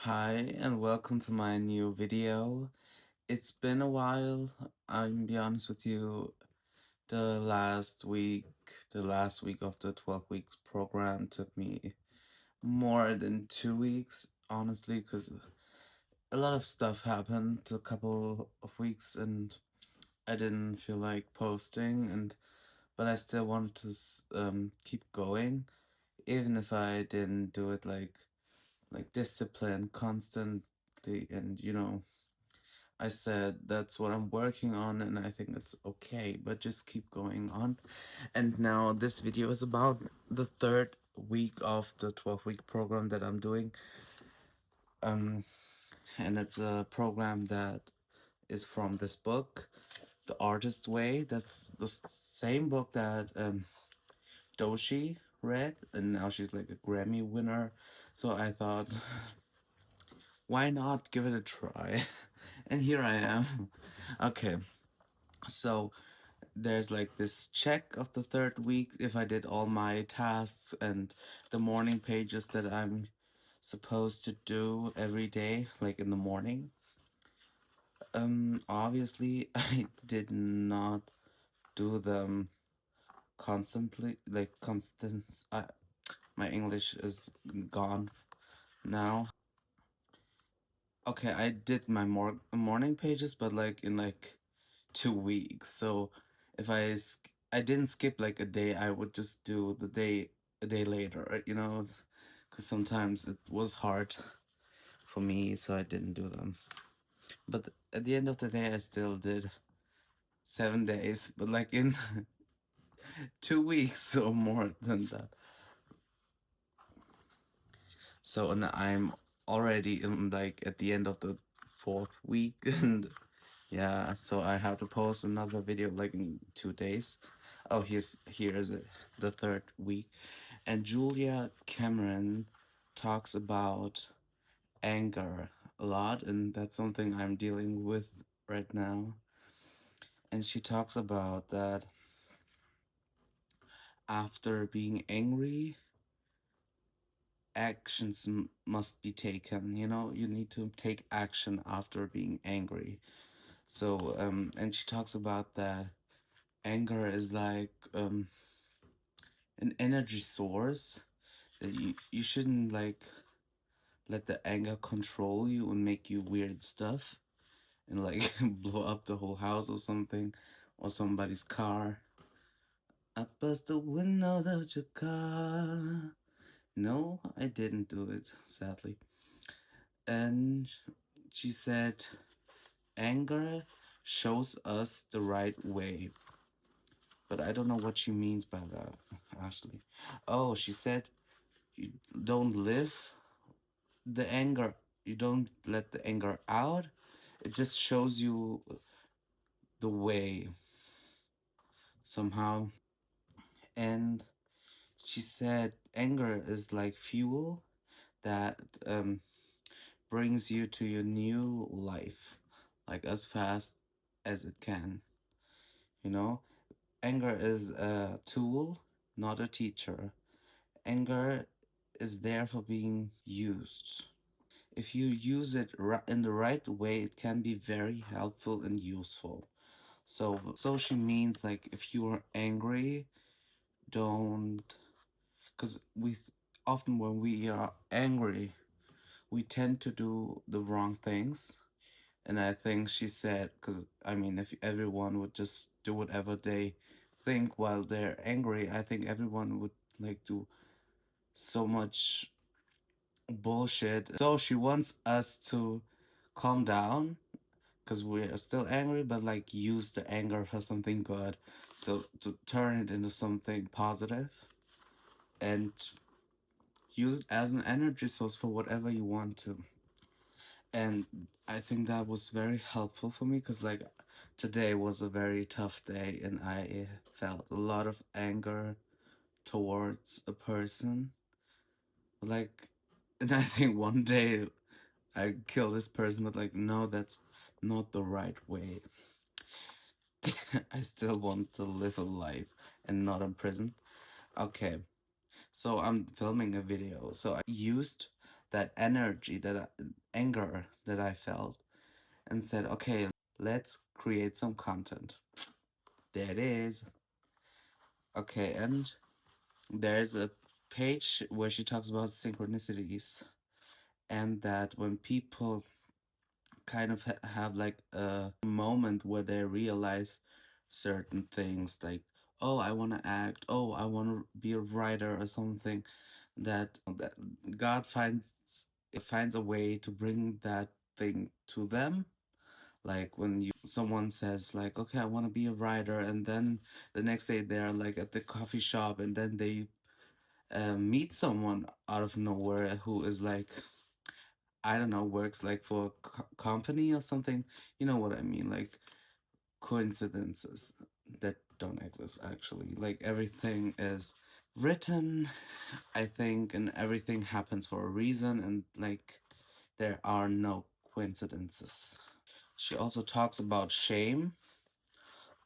Hi and welcome to my new video. It's been a while, I'm be honest with you. The last week of the 12 weeks program took me more than 2 weeks, honestly, because a lot of stuff happened a couple of weeks and I didn't feel like posting but I still wanted to keep going, even if I didn't do it like discipline constantly and I said that's what I'm working on and I think it's okay, but just keep going on. And now this video is about the third week of the 12-week program that I'm doing. Um, and it's a program that is from this book, The Artist Way. That's the same book that Doshi read, and now she's like a Grammy winner. So I thought, why not give it a try? And here I am. Okay, so there's like this check of the third week if I did all my tasks and the morning pages that I'm supposed to do every day, like in the morning. Obviously, I did not do them constantly, like constant. My English is gone now. Okay, I did my morning pages, but like in like 2 weeks. So if I didn't skip like a day, I would just do the day a day later, because sometimes it was hard for me, so I didn't do them. But at the end of the day, I still did 7 days, but like in 2 weeks or more than that. So and I'm already in like at the end of the fourth week, and yeah, so I have to post another video like in 2 days. Oh, here's it, the third week. And Julia Cameron talks about anger a lot, and that's something I'm dealing with right now. And she talks about that after being angry, actions must be taken. You need to take action after being angry. So, and she talks about that anger is like an energy source that you shouldn't like let the anger control you and make you weird stuff and like blow up the whole house or something or somebody's car. I bust the windows of your car. No, I didn't do it, sadly. And she said, anger shows us the right way. But I don't know what she means by that, Ashley. Oh, she said, you don't live the anger, you don't let the anger out. It just shows you the way somehow. And she said anger is like fuel that brings you to your new life, like as fast as it can. You know, anger is a tool, not a teacher. Anger is there for being used. If you use it in the right way, it can be very helpful and useful. So she means like if you are angry, don't, because often when we are angry, we tend to do the wrong things. And I think she said, because I mean, if everyone would just do whatever they think while they're angry, I think everyone would like do so much bullshit. So she wants us to calm down because we are still angry, but like use the anger for something good. So to turn it into something positive and use it as an energy source for whatever you want to. And I think that was very helpful for me because like today was a very tough day and I felt a lot of anger towards a person. Like, and I think one day I kill this person, but like, no, that's not the right way. I still want to live a life and not in prison. Okay, so I'm filming a video. So I used that energy, anger that I felt, and said, okay, let's create some content. There it is. Okay, and there's a page where she talks about synchronicities, and that when people kind of have like a moment where they realize certain things, like, oh, I want to act, oh, I want to be a writer or something, that God finds a way to bring that thing to them. Like when you someone says like, okay, I want to be a writer, and then the next day they're like at the coffee shop, and then they meet someone out of nowhere who is like, I don't know, works like for a company or something. You know what I mean? Like coincidences that don't exist actually. Like everything is written, I think, and everything happens for a reason, and like there are no coincidences. She also talks about shame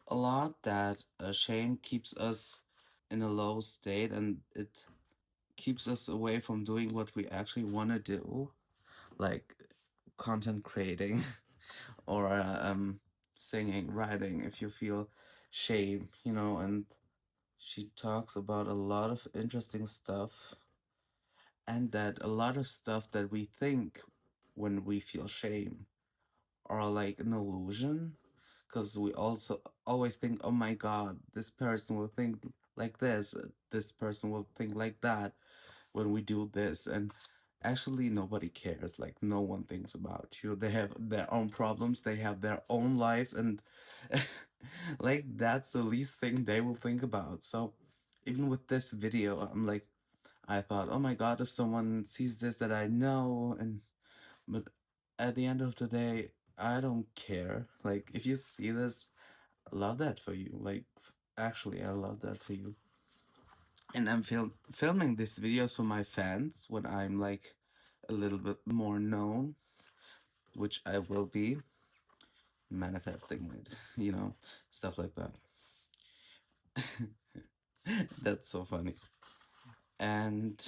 a lot, that shame keeps us in a low state, and it keeps us away from doing what we actually want to do, like content creating or singing, writing. If you feel shame, and she talks about a lot of interesting stuff, and that a lot of stuff that we think when we feel shame are like an illusion, because we also always think, oh my god, this person will think like this person will think like that when we do this, and actually nobody cares. Like no one thinks about you. They have their own problems, they have their own life, and like that's the least thing they will think about. So even with this video, I'm like, I thought, oh my god, if someone sees this that I know, and but at the end of the day, I don't care. Like if you see this, I love that for you. Like actually, I love that for you. And I'm filming these videos for my fans when I'm like a little bit more known, which I will be manifesting it, stuff like that. That's so funny. And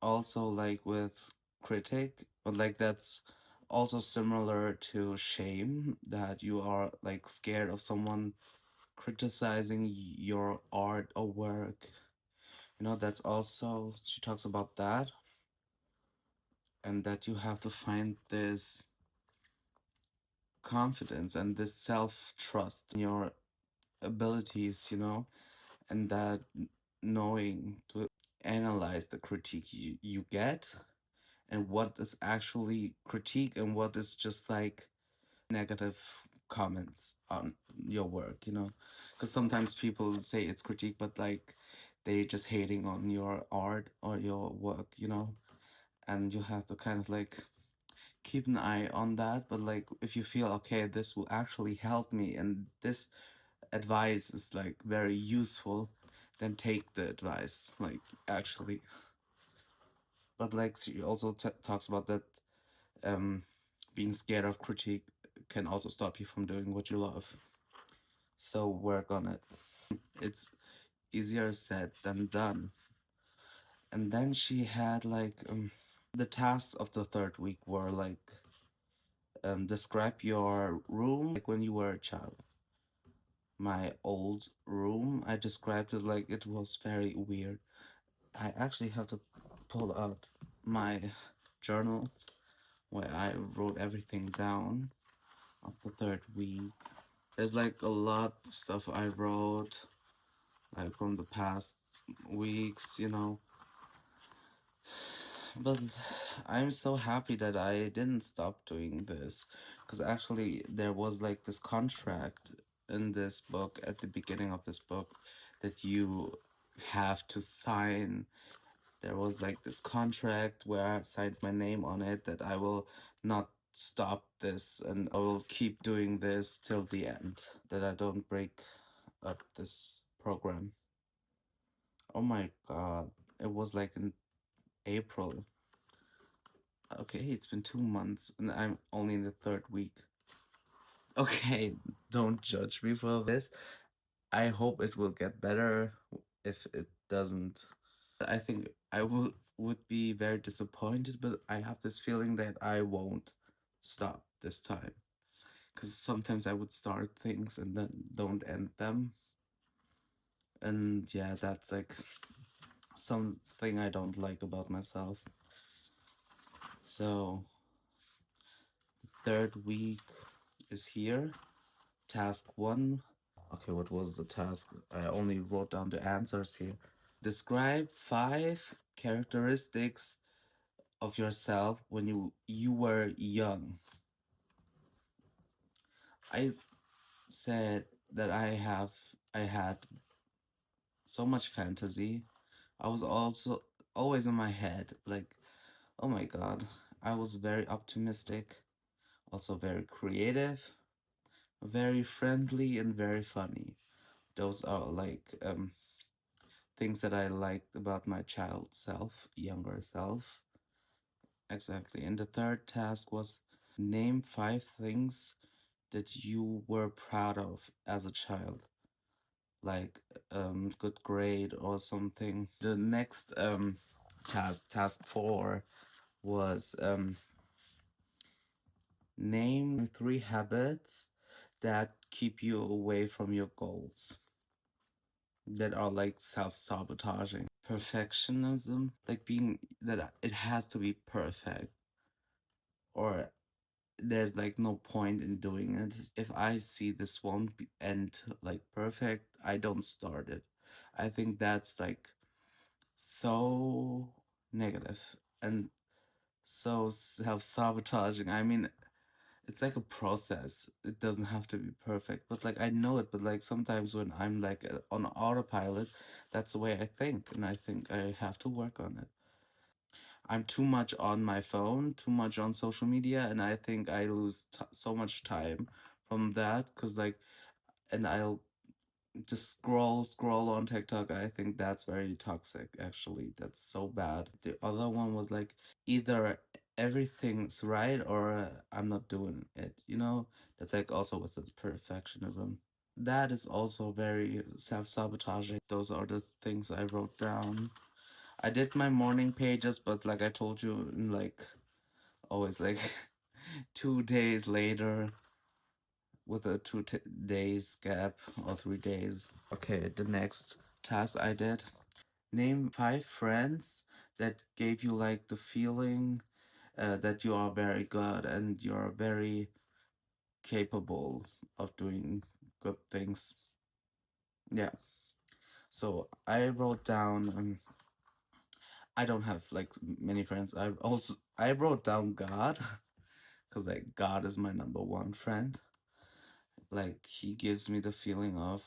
also like with critic, but like that's also similar to shame, that you are like scared of someone criticizing your art or work. That's also, she talks about that, and that you have to find this confidence and this self trust in your abilities, and that knowing to analyze the critique you get, and what is actually critique and what is just like negative comments on your work, because sometimes people say it's critique, but like they just hating on your art or your work, and you have to kind of like keep an eye on that. But like if you feel, okay, this will actually help me and this advice is like very useful, then take the advice, like actually. But like she also talks about that, um being scared of critique can also stop you from doing what you love, so work on it. It's easier said than done. And then she had like the tasks of the third week were like, describe your room like when you were a child. My old room, I described it like it was very weird. I actually have to pull out my journal where I wrote everything down of the third week. There's like a lot of stuff I wrote, like from the past weeks, But I'm so happy that I didn't stop doing this, because actually there was like this contract in this book, at the beginning of this book, that you have to sign. There was like this contract where I signed my name on it, that I will not stop this and I will keep doing this till the end, that I don't break up this program. Oh my god, it was like in April. Okay, it's been 2 months and I'm only in the third week. Okay, don't judge me for this. I hope it will get better. If it doesn't, I think I will would be very disappointed, but I have this feeling that I won't stop this time. Because sometimes I would start things and then don't end them. And yeah, that's like something I don't like about myself. So, third week is here. Task one. Okay, what was the task? I only wrote down the answers here. Describe 5 characteristics of yourself when you were young. I said that I had so much fantasy. I was also always in my head, like, oh my god. I was very optimistic, also very creative, very friendly, and very funny. Those are like things that I liked about my child self, younger self. Exactly. And the third task was name 5 things that you were proud of as a child, like good grade or something. The next task 4, was name 3 habits that keep you away from your goals, that are like self-sabotaging. Perfectionism, like being that it has to be perfect, or there's like no point in doing it. If I see this won't end like perfect, I don't start it. I think that's like so negative and so self-sabotaging. I mean, it's like a process. It doesn't have to be perfect, but like I know it. But like sometimes when I'm like on autopilot, that's the way I think, and I think I have to work on it. I'm too much on my phone, too much on social media, and I think I lose so much time from that because like, and I'll just scroll on TikTok. I think that's very toxic. Actually, that's so bad. The other one was like either everything's right or I'm not doing it. That's like also with the perfectionism. That is also very self-sabotaging. Those are the things I wrote down. I did my morning pages, but like I told you, in like always like 2 days later with a days gap or 3 days. Okay, the next task I did. Name 5 friends that gave you like the feeling that you are very good and you're very capable of doing good things. Yeah. So I wrote down. I don't have like many friends. I wrote down God because like God is my number one friend. Like he gives me the feeling of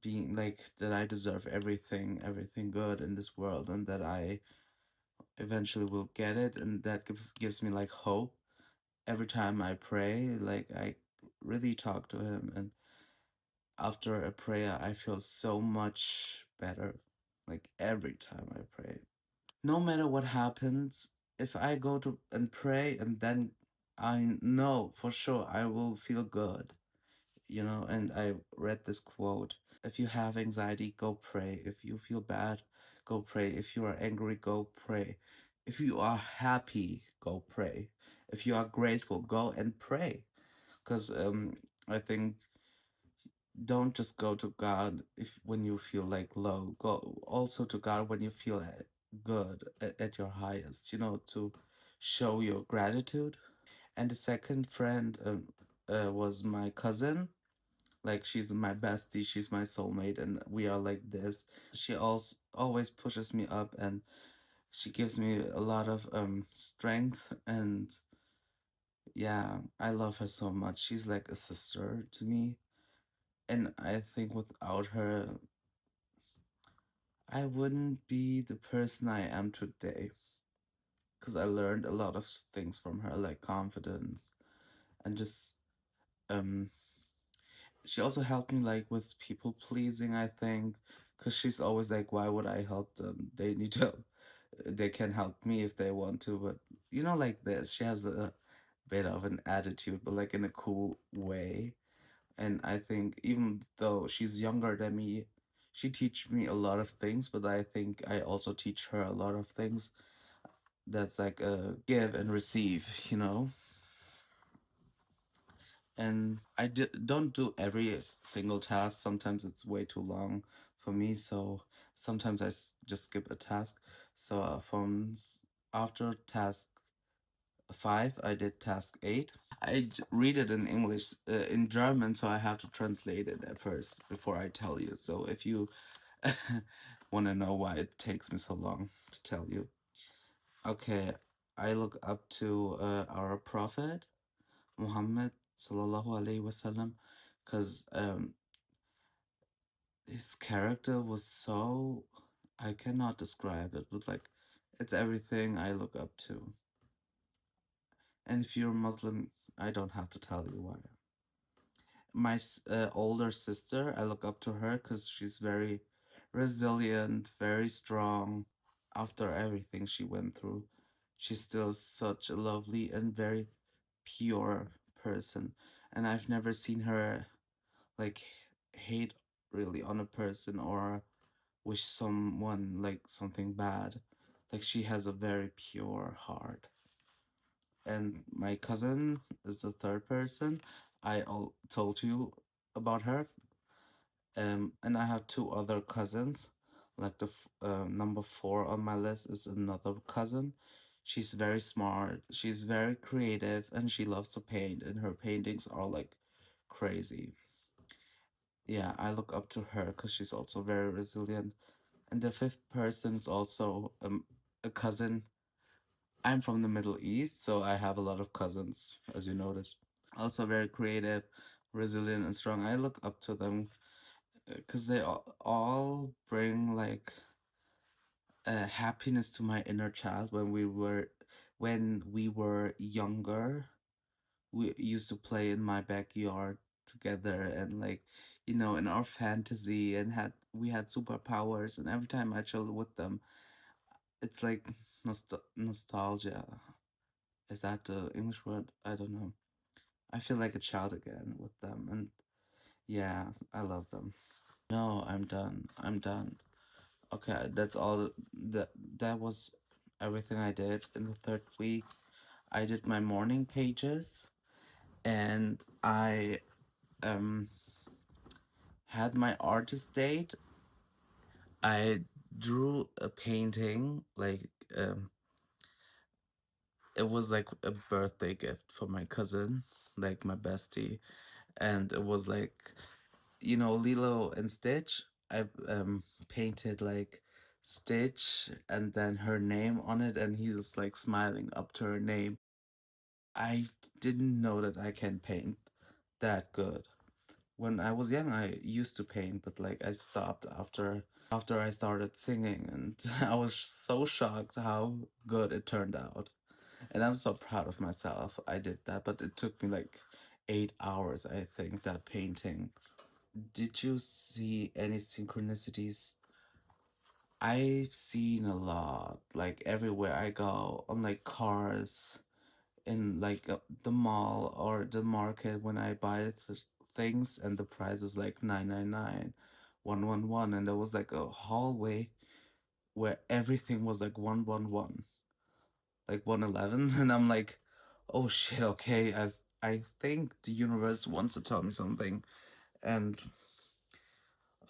being like that I deserve everything good in this world, and that I eventually will get it, and that gives me like hope every time I pray. Like I really talk to him, and after a prayer, I feel so much better. Like every time I pray, no matter what happens, if I go to and pray, and then I know for sure I will feel good. And I read this quote: if you have anxiety, go pray. If you feel bad, go pray. If you are angry, go pray. If you are happy, go pray. If you are grateful, go and pray. Because I think don't just go to God if when you feel like low. Go also to God when you feel good at your highest. To show your gratitude. And the second friend was my cousin. Like she's my bestie, she's my soulmate, and we are like this. She also always pushes me up, and she gives me a lot of strength. And yeah, I love her so much. She's like a sister to me, and I think without her, I wouldn't be the person I am today. Because I learned a lot of things from her, like confidence and just um she also helped me like with people pleasing, I think, because she's always like, why would I help them? They need help. They can help me if they want to, but like this, she has a bit of an attitude, but like in a cool way. And I think even though she's younger than me, She teach me a lot of things, but I think I also teach her a lot of things. That's like a give and receive, you know. And don't do every single task. Sometimes it's way too long for me, so sometimes just skip a task. So after task 5, I did task 8. Read it in English, in German, so I have to translate it at first before I tell you. So if you want to know why it takes me so long to tell you, okay, I look up to our Prophet Muhammad sallallahu alaihi wasallam, because his character was so, I cannot describe it, but like it's everything I look up to. And if you're Muslim, I don't have to tell you why. My older sister, I look up to her because she's very resilient, very strong. After everything she went through, she's still such a lovely and very pure person. And I've never seen her like hate really on a person or wish someone like something bad. Like she has a very pure heart. And my cousin is the third person. I all told you about her. And I have two other cousins. Like number 4 on my list is another cousin. She's very smart. She's very creative, and she loves to paint. And her paintings are like crazy. Yeah, I look up to her because she's also very resilient. And the fifth person is also a cousin. I'm from the Middle East, so I have a lot of cousins, as you notice. Also very creative, resilient, and strong. I look up to them because they all bring like happiness to my inner child. When we were younger, we used to play in my backyard together, and like, in our fantasy, and we had superpowers, and every time I chilled with them, it's like nostalgia. Is that the English word? I don't know. I feel like a child again with them, and yeah, I love them. No, I'm done. I'm done. Okay, that's all. That was everything I did in the third week. I did my morning pages, and I um had my artist date. I drew a painting, like it was like a birthday gift for my cousin, like my bestie, and it was like, Lilo and Stitch. I painted like Stitch and then her name on it, and he's like smiling up to her name. I didn't know that I can paint that good. When I was young, I used to paint, but like I stopped after I started singing, and I was so shocked how good it turned out. And I'm so proud of myself. I did that, but it took me like 8 hours, I think, that painting. Did you see any synchronicities? I've seen a lot, like everywhere I go, on like cars, in like the mall or the market when I buy things, and the price is like 999, 111, and there was like a hallway where everything was like 111, like 111, and I'm like, oh shit, okay, I think the universe wants to tell me something, and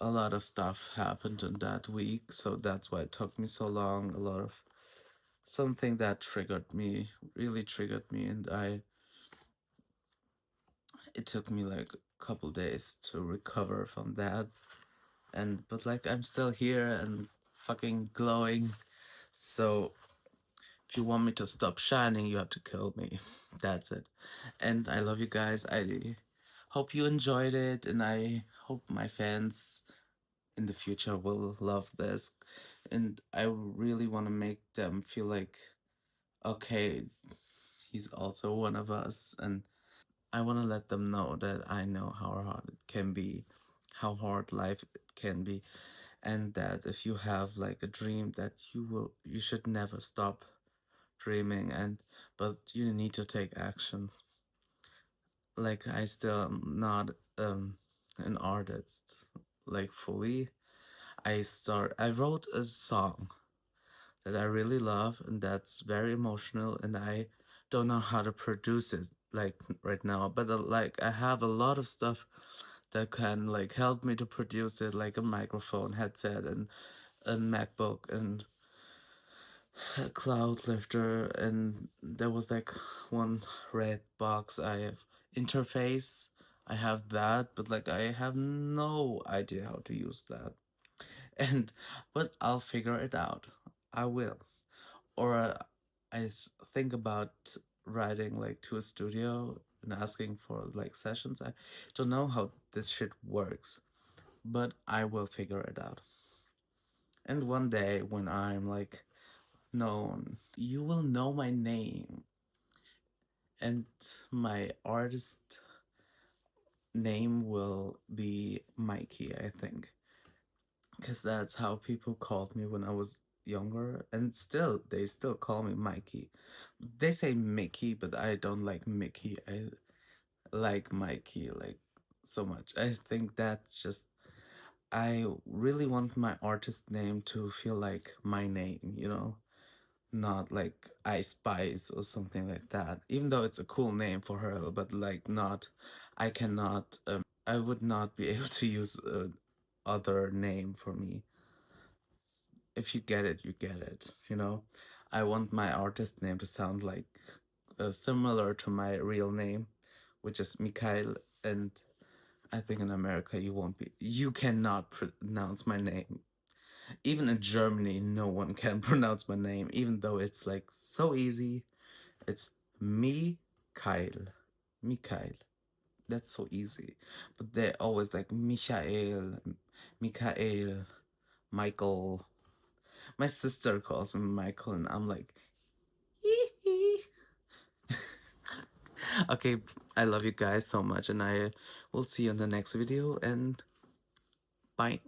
a lot of stuff happened in that week, so that's why it took me so long. A lot of something that triggered me, really triggered me, and it took me like a couple days to recover from that. But like I'm still here and fucking glowing. So if you want me to stop shining, you have to kill me. That's it. And I love you guys. I hope you enjoyed it, and I hope my fans in the future will love this. And I really want to make them feel like, okay, he's also one of us. And I want to let them know that I know how hard it can be, how hard life can be, and that if you have like a dream, that you should never stop dreaming, but you need to take actions. Like I still am not an artist, like fully. I wrote a song that I really love and that's very emotional, and I don't know how to produce it like right now, but like I have a lot of stuff that can like help me to produce it, like a microphone, headset, and a MacBook, and a cloud lifter, and there was like one red box I have interface. I have that, but like I have no idea how to use that. And but I'll figure it out. I will. Or think about writing like to a studio and asking for like sessions. I don't know how this shit works, but I will figure it out. And one day when I'm like known, you will know my name, and my artist name will be Mikey, I think, because that's how people called me when I was younger, and still they still call me Mikey. They say Mickey, but I don't like Mickey. I like Mikey like so much. I think that's just, I really want my artist name to feel like my name, you know? Not like Ice Spice or something like that. Even though it's a cool name for her, but like not, I cannot, I would not be able to use a other name for me. If you get it, you get it, you know? I want my artist name to sound like similar to my real name, which is Mikhail, and I think in America you cannot pronounce my name. Even in Germany, no one can pronounce my name, even though it's like so easy. It's Mikhail. Mikhail. That's so easy. But they're always like Michael, Mikhail, Michael. My sister calls me Michael, and I'm like, okay, I love you guys so much, and I will see you in the next video, and bye.